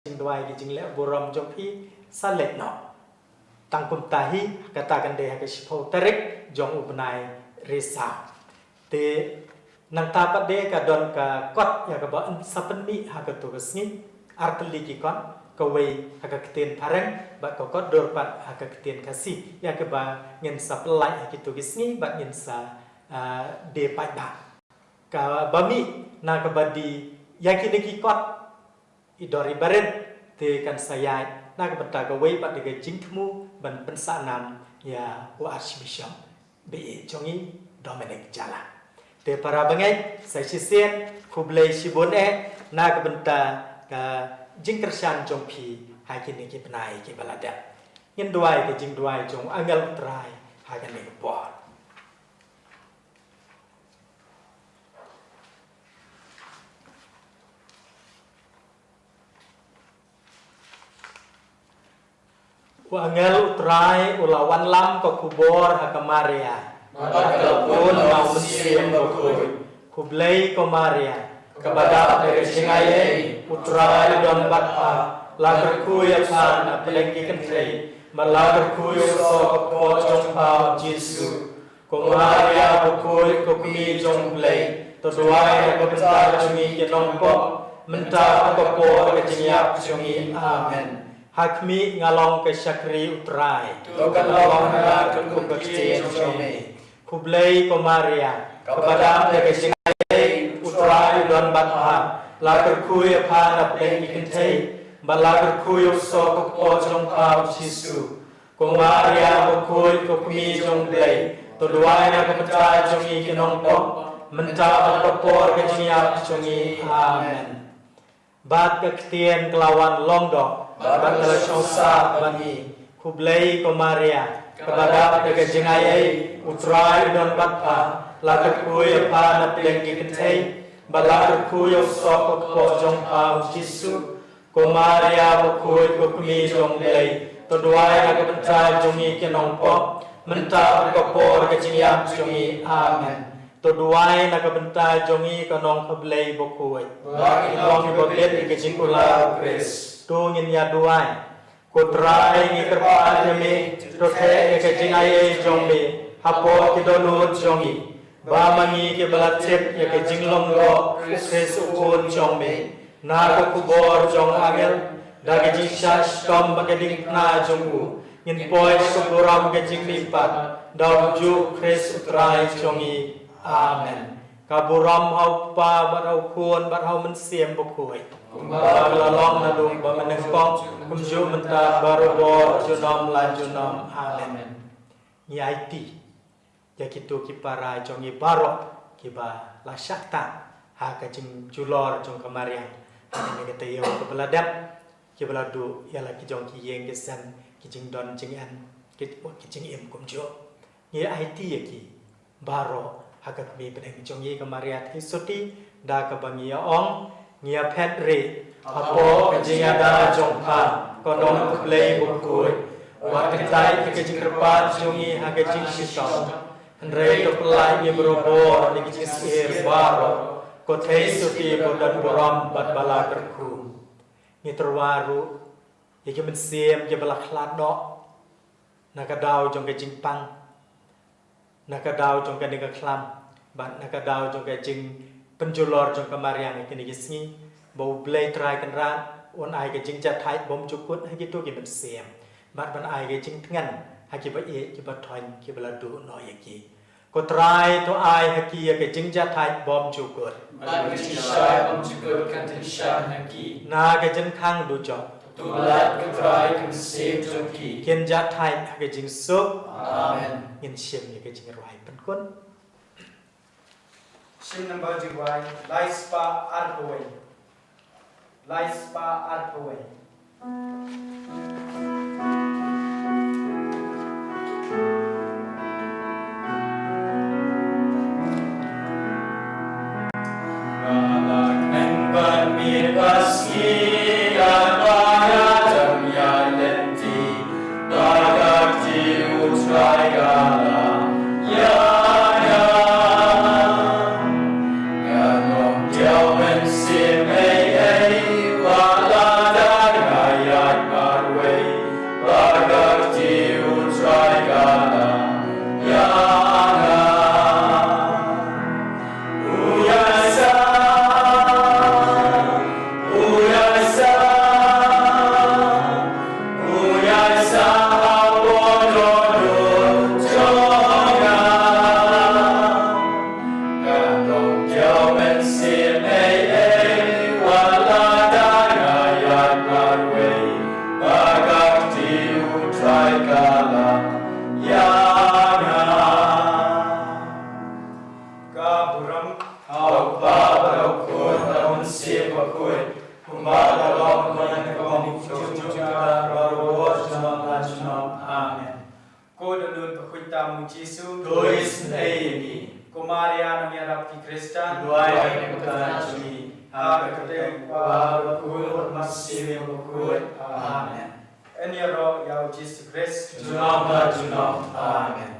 jing dwai ki jing le borom jong phi sa lek no tang kum tahi kata kan de ke shpo tarik jong ubnai resa te nang ta pa de ka don ka kot ya ka ba sapen mi ha ka to sni artli ki kon ka wei ha ka kten pareng ba ka kot dor pat ha ka kten kasi ya ka ba ngin saplai ki to sni ba ngin sa de pa ba ka ba mi na ka ba di ya ki ki kot idori baret te kan sayai na ka bata ka wei ba de ka jing thmu ban pen sa nam ya wa archbishop be jongi Dominic Jala te para bangai sai sisen kublai sibon na ka benta ka jing kersan jong phi hai ki ni ki penai ki balada ngin duai ke jing duai jong angal trai ha kan ni bo Wangel utrai ulawan lam ko kubor hakamaria. Pun mau mesim bakui. Kublai ko Maria. Kepada dari singaye utrai don batha. Lagar kuya pan apelengki kentri. Malagar kuya so ko jong pao Jesu. Ko Maria bakui ko kumi jong blai. Toduai ko bentar jungi kenong ko. Mentar ko po kejingyap jungi. Amen. Hakmi ngalong ke syakri utrai. Tukan lawang na kengkum kecil jome. Kublai ko Maria. Kepada ke singai utrai don batha. Lagar kuya pan apelengki kentri. Balagar kuya so ko jong pao Jesu. Ko Maria bakui ko kumi jong blai. Toduai na kepercaya jongi kenong ko. Mentar ko po kejingyap jongi. Amen. Bat kektian kelawan longdok. Bat kelesyosa bani kublai ko Maria. Kepada dega jengayai utrai don batha. Lagar kuya pan apelengki kentei. Balagar kuya sok ko jong pao Jesu. Ko Maria bakui ko kumi jong blai. Toduai na kepercaya jongi kenong ko. Mentar ko por kejingyap jongi. Amen. Toduai na kabenta jongi kanong kablay bokoi. Bagi long ibablet ikajingkula Chris. Tungin ya duai. Kutrai ngi kerpaan jami. Tothe ikajingaye jongbe. Hapo kidonut jongi. Bamangi kibalatip ikajinglong ro. Chris ukun jongbe. Naka kubor jong agel. Dagi jisas kom bagadik na jongu. Ngin poy kuburam ikajing lipat. Daw ju Chris utrai jongi. Amen. Kaburam hau pa barau kuon barau mensiem bokoi. Kumbar lalong nadung ba menengkong kumju menta baru bor junom lan junom. Amen. Nyaiti. Ya kitu kipara jongi barok kiba lasyakta ha kajing julor jong kamariang. Ini kata yo kebeladap kibeladu yala kijong kiyeng kesan kijing don jingan kijing im kumju. Nyaiti ya ki barok hakat mi pedang jongi kemariat hisuti da kebangia ong ngia pedri apo kejinga da jongpa konong kublai bukui wakitai kejing kerpat jongi hakejing sisong henrei topelai ni berobor ni kejing sihir baro kotei suti bodan boram bat bala kerku ni terwaru yaki mensiem ya balak ladok nakadau jong kejing pang nakadau jong ka nega klam ban nakadau jong ka jing penjulor jong ka mariang kini gisngi bau blai trai kan rat on ai ka jing jat thai bom chukut ha gitu ki ban sem ban ban ai ka jing tngan ha ki ba e ki ba thon ki ba du no yaki ko trai to ai ha ki ka jing jat thai bom chukut ban ki shai bom chukut kan tin sha ha ki na ka jin khang du jo tu lat ka trai kan sem jong ki ken jat thai ha ka jing su amen ngin siem ni ka jing rai pen kun Shin number jiwai laispa arpawai laispa arpawai Galak nang ban mi paski ya para jam ya lenti dagak ti utrai gala ya ya no diao men sim ei ei wa la da Jisu Dois Neini, Kumaria Namiarap ki Kristan Duai Nekutanachi, Hakate Babakur Masih Bukut, Amen. Enyaro Yau Jisu Christ Junoma Junom, Amen.